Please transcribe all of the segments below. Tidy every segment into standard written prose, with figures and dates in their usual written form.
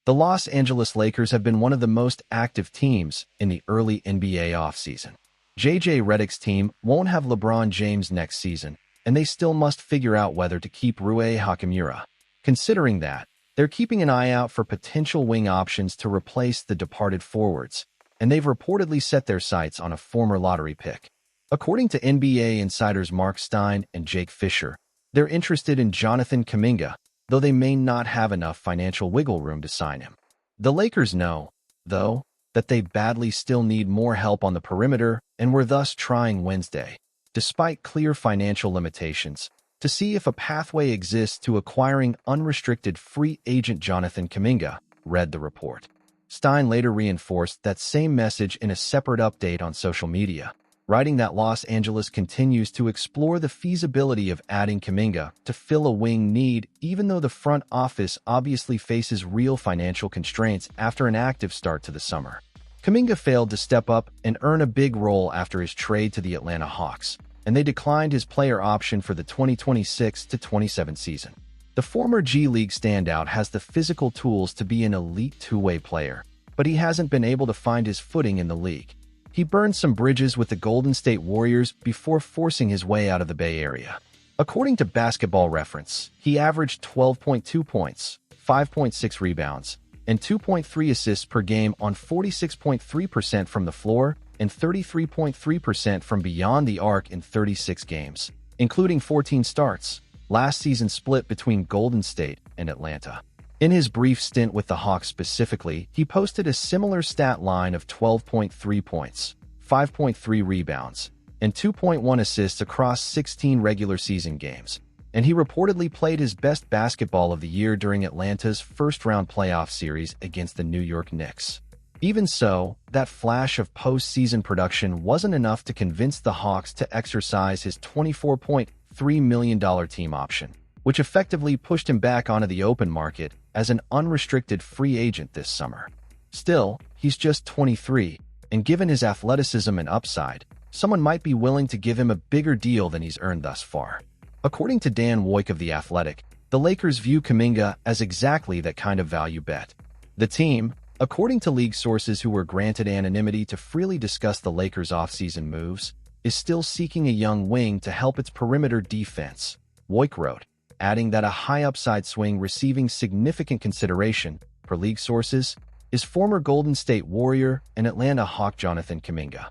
The Los Angeles Lakers have been one of the most active teams in the early NBA offseason. J.J. Redick's team won't have LeBron James next season, and they still must figure out whether to keep Rui Hachimura. Considering that, they're keeping an eye out for potential wing options to replace the departed forwards, and they've reportedly set their sights on a former lottery pick. According to NBA insiders Mark Stein and Jake Fisher, they're interested in Jonathan Kuminga, though they may not have enough financial wiggle room to sign him. The Lakers know, though, that they badly still need more help on the perimeter and were thus trying Wednesday, despite clear financial limitations, to see if a pathway exists to acquiring unrestricted free agent Jonathan Kuminga, read the report. Stein later reinforced that same message in a separate update on social media, writing that Los Angeles continues to explore the feasibility of adding Kuminga to fill a wing need, even though the front office obviously faces real financial constraints after an active start to the summer. Kuminga failed to step up and earn a big role after his trade to the Atlanta Hawks, and they declined his player option for the 2026-27 season. The former G League standout has the physical tools to be an elite two-way player, but he hasn't been able to find his footing in the league. He burned some bridges with the Golden State Warriors before forcing his way out of the Bay Area. According to Basketball Reference, he averaged 12.2 points, 5.6 rebounds, and 2.3 assists per game on 46.3% from the floor and 33.3% from beyond the arc in 36 games, including 14 starts, last season split between Golden State and Atlanta. In his brief stint with the Hawks specifically, he posted a similar stat line of 12.3 points, 5.3 rebounds, and 2.1 assists across 16 regular season games, and he reportedly played his best basketball of the year during Atlanta's first-round playoff series against the New York Knicks. Even so, that flash of postseason production wasn't enough to convince the Hawks to exercise his $24.3 million team option, which effectively pushed him back onto the open market as an unrestricted free agent this summer. Still, he's just 23, and given his athleticism and upside, someone might be willing to give him a bigger deal than he's earned thus far. According to Dan Woik of The Athletic, the Lakers view Kuminga as exactly that kind of value bet. The team, according to league sources who were granted anonymity to freely discuss the Lakers' offseason moves, is still seeking a young wing to help its perimeter defense, Woik wrote, adding that a high upside swing receiving significant consideration, per league sources, is former Golden State Warrior and Atlanta Hawk Jonathan Kuminga.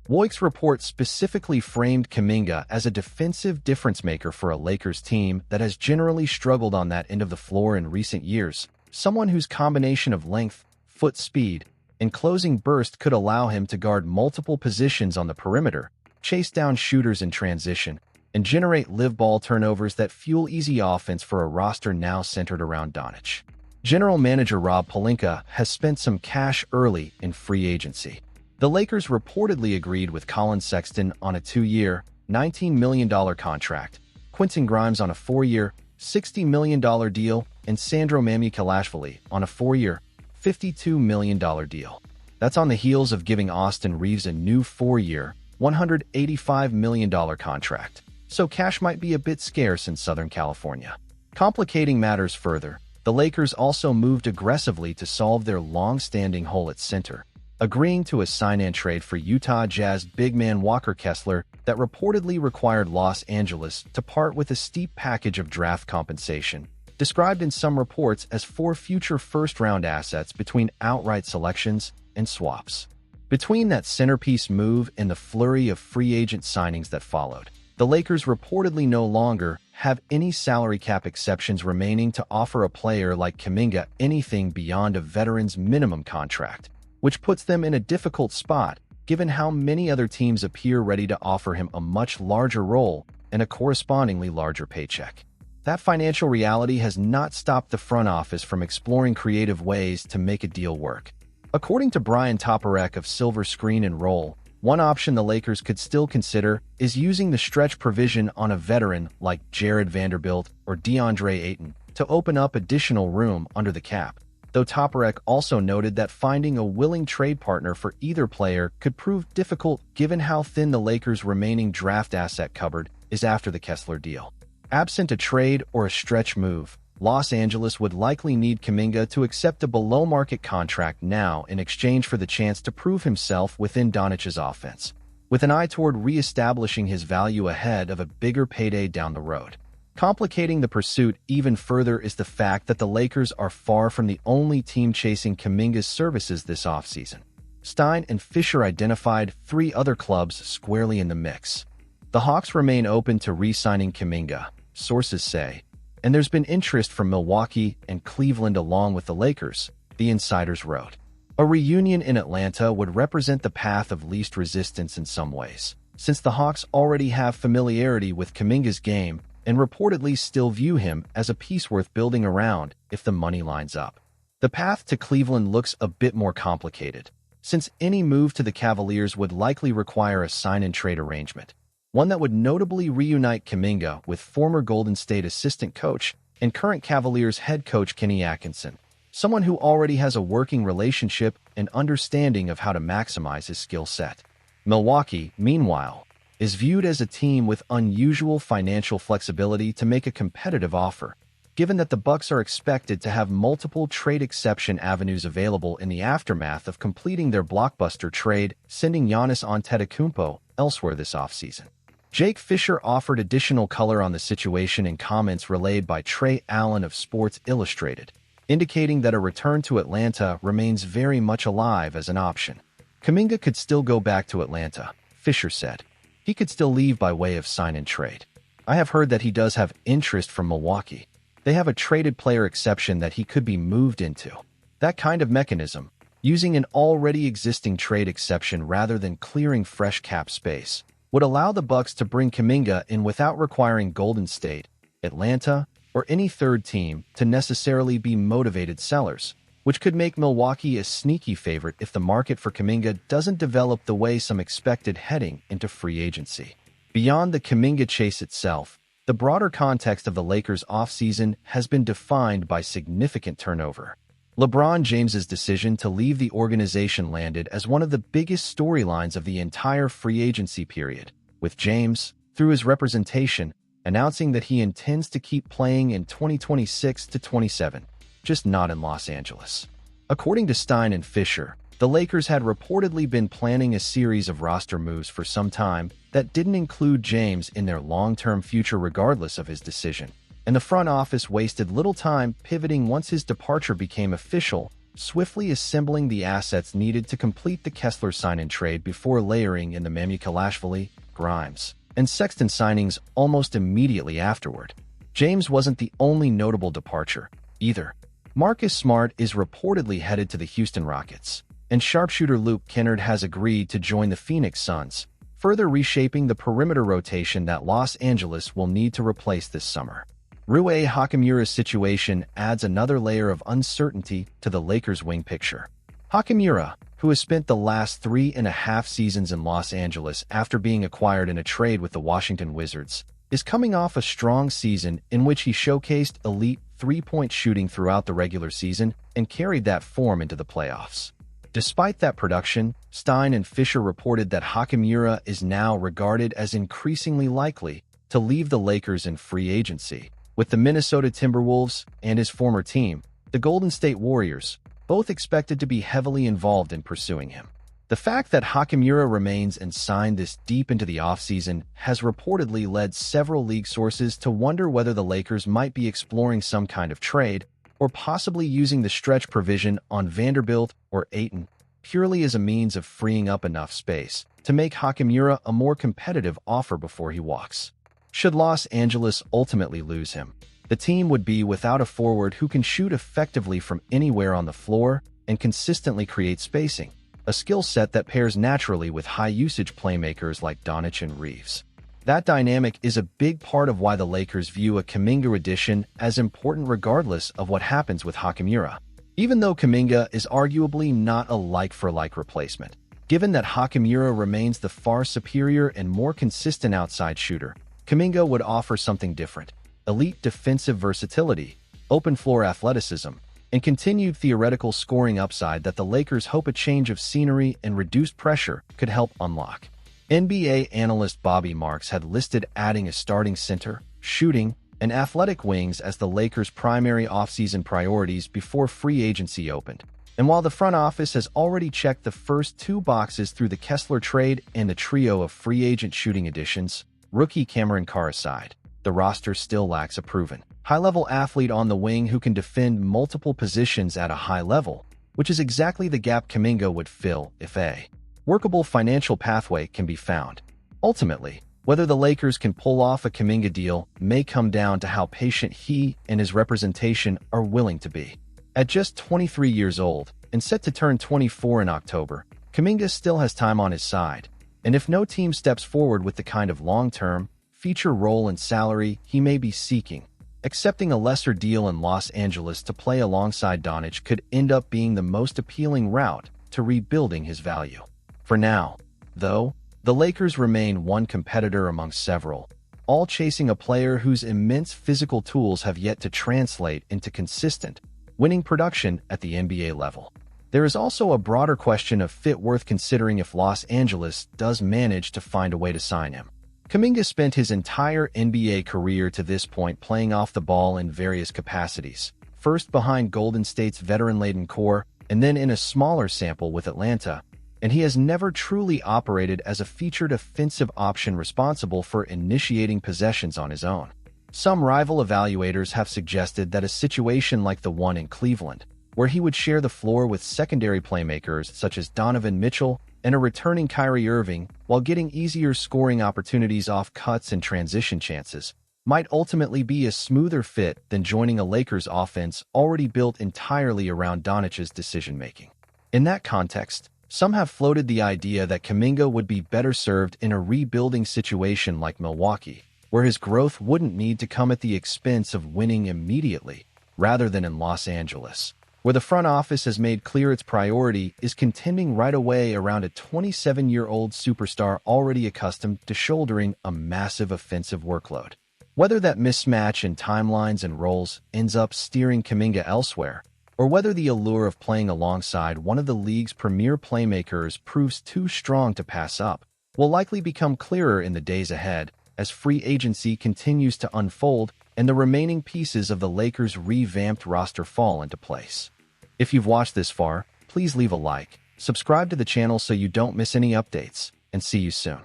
Woik's report specifically framed Kuminga as a defensive difference-maker for a Lakers team that has generally struggled on that end of the floor in recent years, someone whose combination of length, foot speed, and closing burst could allow him to guard multiple positions on the perimeter, chase down shooters in transition, and generate live ball turnovers that fuel easy offense for a roster now centered around Doncic. General manager Rob Pelinka has spent some cash early in free agency. The Lakers reportedly agreed with Colin Sexton on a 2-year, $19 million contract, Quentin Grimes on a 4-year, $60 million deal, and Sandro Mamukelashvili on a 4-year, $52 million deal. That's on the heels of giving Austin Reeves a new 4-year, $185 million contract. So cash might be a bit scarce in Southern California. Complicating matters further, the Lakers also moved aggressively to solve their long-standing hole at center, agreeing to a sign-and trade for Utah Jazz big man Walker Kessler that reportedly required Los Angeles to part with a steep package of draft compensation, described in some reports as 4 future first-round assets between outright selections and swaps. Between that centerpiece move and the flurry of free agent signings that followed, the Lakers reportedly no longer have any salary cap exceptions remaining to offer a player like Kuminga anything beyond a veteran's minimum contract, which puts them in a difficult spot given how many other teams appear ready to offer him a much larger role and a correspondingly larger paycheck. That financial reality has not stopped the front office from exploring creative ways to make a deal work. According to Brian Toporek of Silver Screen and Roll, one option the Lakers could still consider is using the stretch provision on a veteran like Jared Vanderbilt or DeAndre Ayton to open up additional room under the cap, though Toporek also noted that finding a willing trade partner for either player could prove difficult given how thin the Lakers' remaining draft asset cupboard is after the Kessler deal. Absent a trade or a stretch move, Los Angeles would likely need Kuminga to accept a below-market contract now in exchange for the chance to prove himself within Doncic's offense, with an eye toward re-establishing his value ahead of a bigger payday down the road. Complicating the pursuit even further is the fact that the Lakers are far from the only team chasing Kuminga's services this offseason. Stein and Fisher identified 3 other clubs squarely in the mix. The Hawks remain open to re-signing Kuminga, sources say, and there's been interest from Milwaukee and Cleveland along with the Lakers, the insiders wrote. A reunion in Atlanta would represent the path of least resistance in some ways, since the Hawks already have familiarity with Kuminga's game and reportedly still view him as a piece worth building around if the money lines up. The path to Cleveland looks a bit more complicated, since any move to the Cavaliers would likely require a sign-and-trade arrangement, one that would notably reunite Kuminga with former Golden State assistant coach and current Cavaliers head coach Kenny Atkinson, someone who already has a working relationship and understanding of how to maximize his skill set. Milwaukee, meanwhile, is viewed as a team with unusual financial flexibility to make a competitive offer, given that the Bucks are expected to have multiple trade exception avenues available in the aftermath of completing their blockbuster trade, sending Giannis Antetokounmpo elsewhere this offseason. Jake Fisher offered additional color on the situation in comments relayed by Trey Allen of Sports Illustrated, indicating that a return to Atlanta remains very much alive as an option. Kuminga could still go back to Atlanta, Fisher said. He could still leave by way of sign-and-trade. I have heard that he does have interest from Milwaukee. They have a traded player exception that he could be moved into. That kind of mechanism, using an already existing trade exception rather than clearing fresh cap space, would allow the Bucks to bring Kuminga in without requiring Golden State, Atlanta, or any third team to necessarily be motivated sellers, which could make Milwaukee a sneaky favorite if the market for Kuminga doesn't develop the way some expected heading into free agency. Beyond the Kuminga chase itself, the broader context of the Lakers' offseason has been defined by significant turnover. LeBron James's decision to leave the organization landed as one of the biggest storylines of the entire free agency period, with James, through his representation, announcing that he intends to keep playing in 2026 to 27, just not in Los Angeles. According to Stein and Fisher, the Lakers had reportedly been planning a series of roster moves for some time that didn't include James in their long-term future regardless of his decision, and the front office wasted little time pivoting once his departure became official, swiftly assembling the assets needed to complete the Kessler sign-and-trade before layering in the Mamukelashvili, Grimes, and Sexton signings almost immediately afterward. James wasn't the only notable departure, either. Marcus Smart is reportedly headed to the Houston Rockets, and sharpshooter Luke Kennard has agreed to join the Phoenix Suns, further reshaping the perimeter rotation that Los Angeles will need to replace this summer. Rui Hachimura's situation adds another layer of uncertainty to the Lakers' wing picture. Hachimura, who has spent the last 3.5 seasons in Los Angeles after being acquired in a trade with the Washington Wizards, is coming off a strong season in which he showcased elite three-point shooting throughout the regular season and carried that form into the playoffs. Despite that production, Stein and Fisher reported that Hachimura is now regarded as increasingly likely to leave the Lakers in free agency, with the Minnesota Timberwolves and his former team, the Golden State Warriors, both expected to be heavily involved in pursuing him. The fact that Hachimura remains and signed this deep into the offseason has reportedly led several league sources to wonder whether the Lakers might be exploring some kind of trade or possibly using the stretch provision on Vanderbilt or Ayton purely as a means of freeing up enough space to make Hachimura a more competitive offer before he walks. Should Los Angeles ultimately lose him, the team would be without a forward who can shoot effectively from anywhere on the floor and consistently create spacing, a skill set that pairs naturally with high-usage playmakers like Doncic and Reeves. That dynamic is a big part of why the Lakers view a Kuminga addition as important regardless of what happens with Hachimura, even though Kuminga is arguably not a like-for-like replacement. Given that Hachimura remains the far superior and more consistent outside shooter, Kuminga would offer something different: elite defensive versatility, open-floor athleticism, and continued theoretical scoring upside that the Lakers hope a change of scenery and reduced pressure could help unlock. NBA analyst Bobby Marks had listed adding a starting center, shooting, and athletic wings as the Lakers' primary offseason priorities before free agency opened. And while the front office has already checked the first two boxes through the Kessler trade and a trio of free agent shooting additions, rookie Cameron Carr aside, the roster still lacks a proven, high-level athlete on the wing who can defend multiple positions at a high level, which is exactly the gap Kuminga would fill if a workable financial pathway can be found. Ultimately, whether the Lakers can pull off a Kuminga deal may come down to how patient he and his representation are willing to be. At just 23 years old and set to turn 24 in October, Kuminga still has time on his side, and if no team steps forward with the kind of long-term, feature role and salary he may be seeking, accepting a lesser deal in Los Angeles to play alongside Doncic could end up being the most appealing route to rebuilding his value. For now, though, the Lakers remain one competitor among several, all chasing a player whose immense physical tools have yet to translate into consistent, winning production at the NBA level. There is also a broader question of fit worth considering if Los Angeles does manage to find a way to sign him. Kuminga spent his entire NBA career to this point playing off the ball in various capacities, first behind Golden State's veteran-laden core and then in a smaller sample with Atlanta, and he has never truly operated as a featured offensive option responsible for initiating possessions on his own. Some rival evaluators have suggested that a situation like the one in Cleveland, where he would share the floor with secondary playmakers such as Donovan Mitchell and a returning Kyrie Irving while getting easier scoring opportunities off cuts and transition chances, might ultimately be a smoother fit than joining a Lakers offense already built entirely around Doncic's decision-making. In that context, some have floated the idea that Kuminga would be better served in a rebuilding situation like Milwaukee, where his growth wouldn't need to come at the expense of winning immediately, rather than in Los Angeles, where the front office has made clear its priority is contending right away around a 27-year-old superstar already accustomed to shouldering a massive offensive workload. Whether that mismatch in timelines and roles ends up steering Kuminga elsewhere, or whether the allure of playing alongside one of the league's premier playmakers proves too strong to pass up, will likely become clearer in the days ahead as free agency continues to unfold and the remaining pieces of the Lakers' revamped roster fall into place. If you've watched this far, please leave a like, subscribe to the channel so you don't miss any updates, and see you soon.